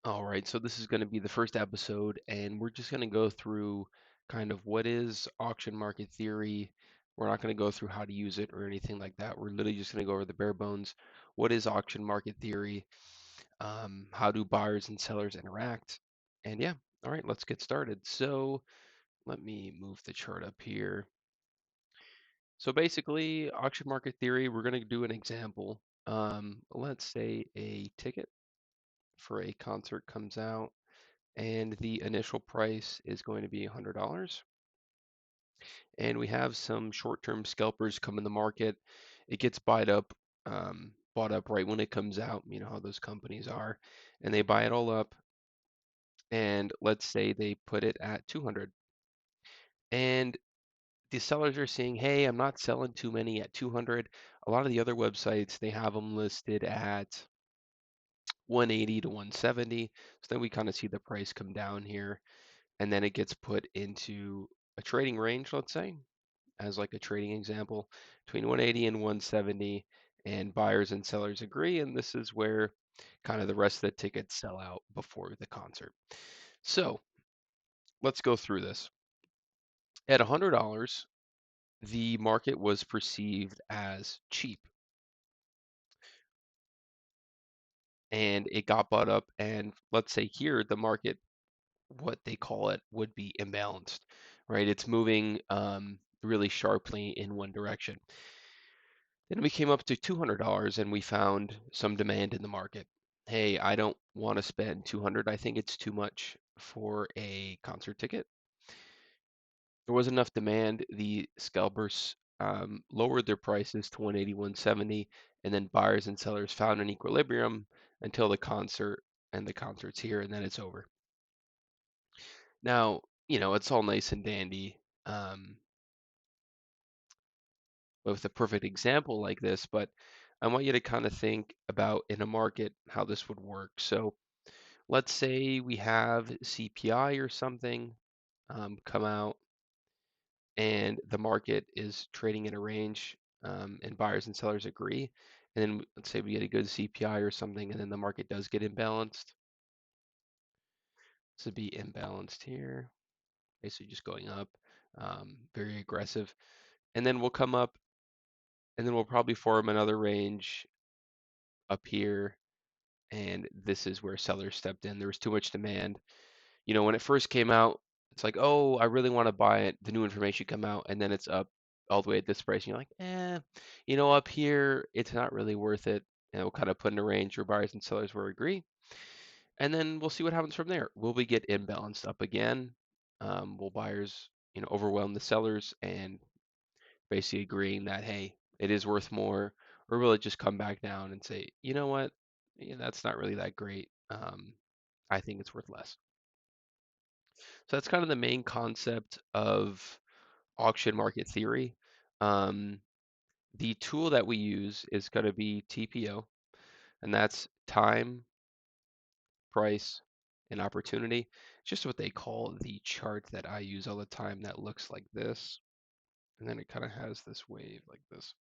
All right, so this is going to be the first episode, and we're just going to go through kind of what is auction market theory. We're not going to go through how to use it or anything like that. We're literally just going to go over the bare bones. What is auction market theory? How do buyers and sellers interact? And yeah, all right, let's get started. So let me move the chart up here. So basically, auction market theory, we're going to do an example. Let's say a ticket for a concert comes out and the initial price is going to be $100. And we have some short-term scalpers come in the market. It gets bought up right when it comes out. You know how those companies are, and they buy it all up. And let's say they put it at 200, and the sellers are saying, "Hey, I'm not selling too many at 200." A lot of the other websites they have them listed at 180 to 170. So then we kind of see the price come down here, and then it gets put into a trading range, let's say, as like a trading example, between 180 and 170, and buyers and sellers agree, and this is where kind of the rest of the tickets sell out before the concert. So let's go through this. At $100, the market was perceived as cheap, and it got bought up, and let's say here the market, what they call it, would be imbalanced, right? It's moving really sharply in one direction. Then we came up to $200 and we found some demand in the market. Hey, I don't want to spend 200. I think it's too much for a concert ticket. There was enough demand. The scalpers lowered their prices to 180, 170, and then buyers and sellers found an equilibrium until the concert, and the concert's here, and then it's over. Now, it's all nice and dandy um, with a perfect example like this, but I want you to kind of think about in a market how this would work. So let's say we have CPI or something come out, and the market is trading in a range, and buyers and sellers agree. And then let's say we get a good CPI or something, and then the market does get imbalanced. This would be imbalanced here, basically just going up, very aggressive. And then we'll come up, and then we'll probably form another range up here, and this is where sellers stepped in. There was too much demand. When it first came out, it's like, oh, I really want to buy it. The new information come out, and then it's up all the way at this price. And you're like, up here, it's not really worth it. And we'll kind of put in a range where buyers and sellers will agree. And then we'll see what happens from there. Will we get imbalanced up again? Will buyers, overwhelm the sellers and basically agreeing that, hey, it is worth more? Or will it just come back down and say, you know what? Yeah, that's not really that great. I think it's worth less. So that's kind of the main concept of auction market theory. Um, the tool that we use is going to be TPO, and that's time, price, and opportunity. It's just what they call the chart that I use all the time that looks like this. And then it kind of has this wave like this.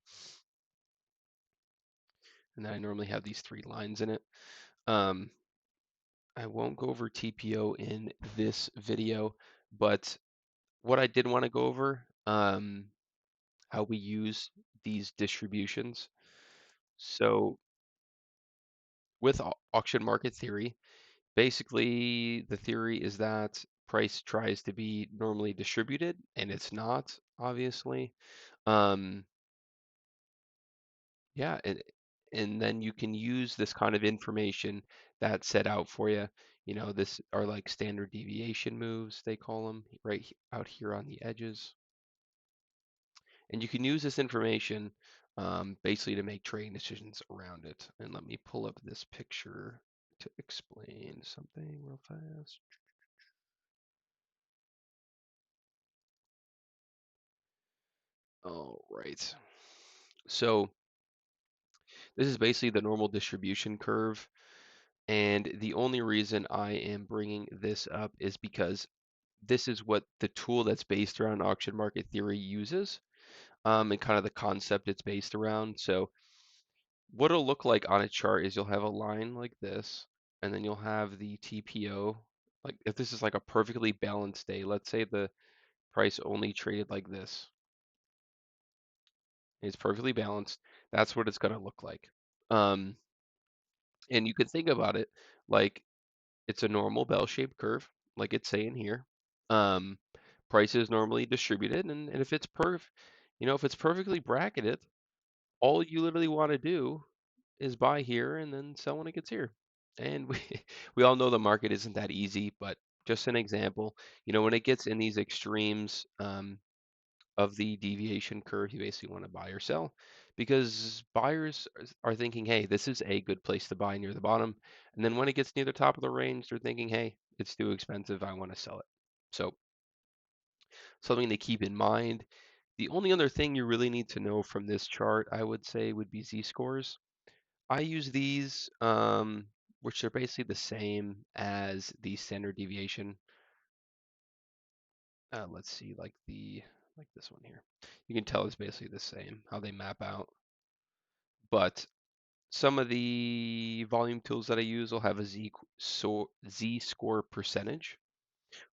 And then I normally have these three lines in it. Um, I won't go over TPO in this video, but what I did want to go over, how we use these distributions. So with auction market theory, basically the theory is that price tries to be normally distributed, and it's not, obviously. Um, yeah, and then you can use this kind of information that's set out for you. This are like standard deviation moves, they call them, right out here on the edges. And you can use this information basically to make trading decisions around it. And let me pull up this picture to explain something real fast. All right. So this is basically the normal distribution curve. And the only reason I am bringing this up is because this is what the tool that's based around auction market theory uses, and kind of the concept it's based around. So what it'll look like on a chart is you'll have a line like this, and then you'll have the TPO. Like if this is like a perfectly balanced day, let's say the price only traded like this. It's perfectly balanced. That's what it's going to look like. Um, and you could think about it like it's a normal bell-shaped curve, like it's saying here. Um, Price is normally distributed, and if it's if it's perfectly bracketed, all you literally want to do is buy here and then sell when it gets here. And we we all know the market isn't that easy, but just an example, when it gets in these extremes, of the deviation curve, you basically want to buy or sell because buyers are thinking, hey, this is a good place to buy near the bottom. And then when it gets near the top of the range, they're thinking, hey, it's too expensive. I want to sell it. So something to keep in mind. The only other thing you really need to know from this chart, I would say, would be z-scores. I use these, which are basically the same as the standard deviation. Let's see, like this one here. You can tell it's basically the same how they map out. But some of the volume tools that I use will have a z-score percentage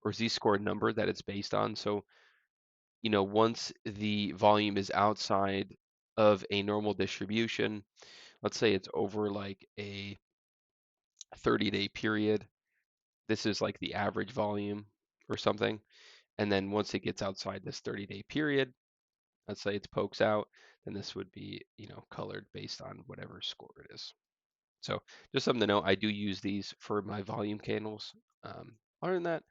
or z-score number that it's based on. So, once the volume is outside of a normal distribution, let's say it's over like a 30-day period, this is like the average volume or something. And then once it gets outside this 30-day period, let's say it pokes out, then this would be, colored based on whatever score it is. So just something to know, I do use these for my volume candles. Other than that,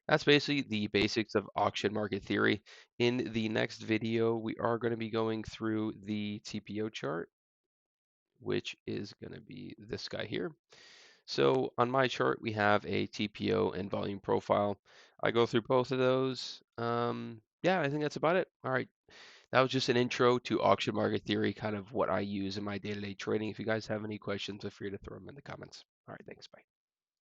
that's basically the basics of auction market theory. In the next video, we are going to be going through the TPO chart, which is going to be this guy here. So on my chart, we have a TPO and volume profile. I go through both of those. Yeah, I think that's about it. All right. That was just an intro to auction market theory, kind of what I use in my day-to-day trading. If you guys have any questions, feel free to throw them in the comments. All right, thanks. Bye.